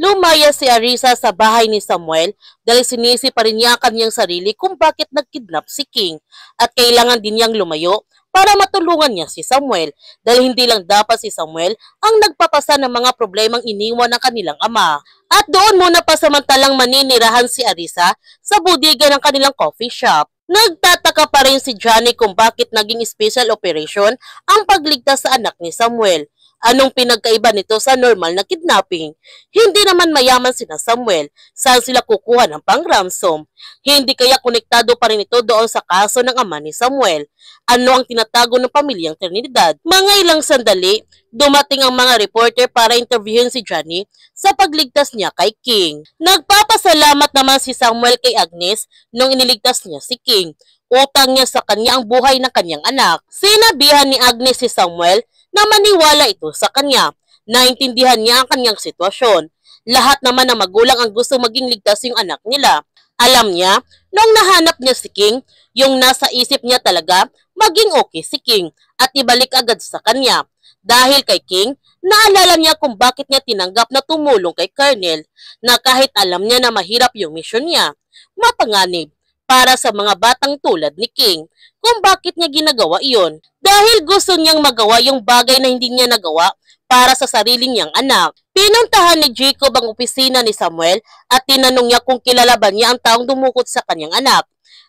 Lumaya si Arisa sa bahay ni Samuel dahil sinisi pa rin niya ang kanyang sarili kung bakit nagkidnap si King at kailangan din niyang lumayo para matulungan niya si Samuel dahil hindi lang dapat si Samuel ang nagpapasa ng mga problemang iniwan ng kanilang ama. At doon muna pasamantalang maninirahan si Arisa sa budiga ng kanilang coffee shop. Nagtataka pa rin si Johnny kung bakit naging special operation ang pagligtas sa anak ni Samuel. Anong pinagkaiba nito sa normal na kidnapping? Hindi naman mayaman sina Samuel. Saan sila kukuha ng pang-ransom? Hindi kaya konektado pa rin ito doon sa kaso ng ama ni Samuel? Ano ang tinatago ng pamilyang Trinidad? Mga ilang sandali, dumating ang mga reporter para interviewin si Johnny sa pagligtas niya kay King. Nagpapasalamat naman si Samuel kay Agnes nung iniligtas niya si King. Utang niya sa kanya ang buhay ng kanyang anak. Sinabihan ni Agnes si Samuel na maniwala ito sa kanya. Naintindihan niya ang kanyang sitwasyon. Lahat naman ng magulang ang gusto maging ligtas yung anak nila. Alam niya, nung nahanap niya si King, yung nasa isip niya talaga, maging okay si King at ibalik agad sa kanya. Dahil kay King, naalala niya kung bakit niya tinanggap na tumulong kay Colonel na kahit alam niya na mahirap yung misyon niya. Mapanganib para sa mga batang tulad ni King. Kung bakit niya ginagawa iyon? Dahil gusto niyang magawa yung bagay na hindi niya nagawa para sa sarili niyang anak. Pinuntahan ni Jacob ang opisina ni Samuel at tinanong niya kung kilala ba niya ang taong dumukot sa kanyang anak.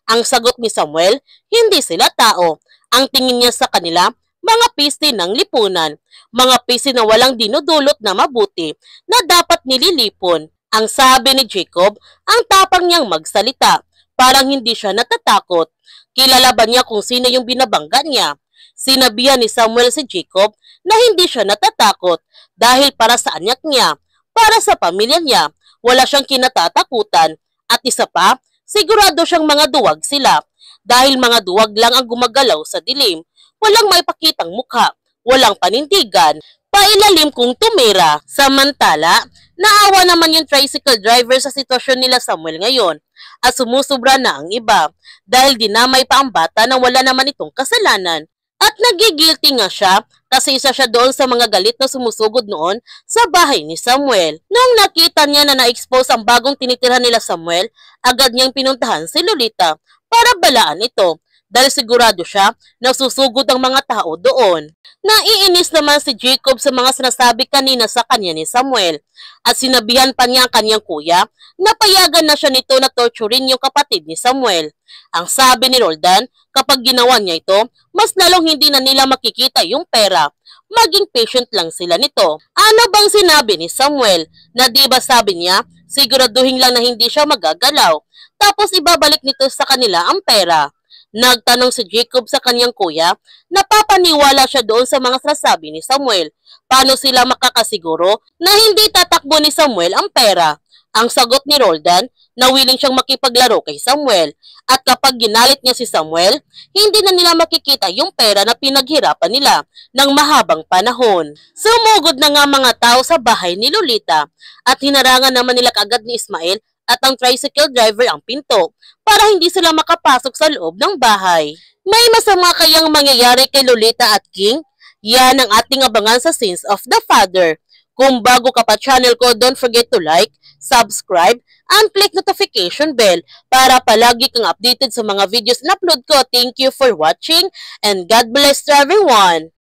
Ang sagot ni Samuel, hindi sila tao. Ang tingin niya sa kanila, mga piste ng lipunan. Mga piste na walang dinudulot na mabuti na dapat nililipon. Ang sabi ni Jacob, ang tapang niyang magsalita. Parang hindi siya natatakot. Kilala ba niya kung sino yung binabangga niya? Sinabihan ni Samuel si Jacob na hindi siya natatakot dahil para sa anak niya, para sa pamilya niya, wala siyang kinatatakutan. At isa pa, sigurado siyang mga duwag sila dahil mga duwag lang ang gumagalaw sa dilim. Walang maipakitang mukha, walang panindigan, pailalim kung tumira. Samantala, naawa naman yung tricycle driver sa sitwasyon nila Samuel ngayon at sumusubra na ang iba dahil dinamay pa ang bata na wala naman itong kasalanan. At nagigilty nga siya kasi isa siya doon sa mga galit na sumusugod noon sa bahay ni Samuel. Nung nakita niya na na-expose ang bagong tinitirhan nila Samuel, agad niyang pinuntahan si Lolita para balaan ito dahil sigurado siya na susugod ang mga tao doon. Naiinis naman si Jacob sa mga sinasabi kanina sa kanya ni Samuel at sinabihan pa niya ang kanyang kuya na payagan na siya nito na torturin yung kapatid ni Samuel. Ang sabi ni Roldan, kapag ginawa niya ito, mas lalong hindi na nila makikita yung pera. Maging patient lang sila nito. Ano bang sinabi ni Samuel? Na di ba sabi niya, siguraduhin lang na hindi siya magagalaw. Tapos ibabalik nito sa kanila ang pera. Nagtanong si Jacob sa kanyang kuya, napapaniwala siya doon sa mga sinasabi ni Samuel. Paano sila makakasiguro na hindi tatakbo ni Samuel ang pera? Ang sagot ni Roldan na willing siyang makipaglaro kay Samuel at kapag ginalit niya si Samuel, hindi na nila makikita yung pera na pinaghirapan nila ng mahabang panahon. Sumugod na nga mga tao sa bahay ni Lolita at hinarangan naman nila kaagad ni Ismael at ang tricycle driver ang pinto para hindi sila makapasok sa loob ng bahay. May masama kayang mangyayari kay Lolita at King? Yan ang ating abangan sa Sins of the Father. Kung bago ka pa channel ko, don't forget to like, subscribe, and click notification bell para palagi kang updated sa mga videos na upload ko. Thank you for watching and God bless to everyone!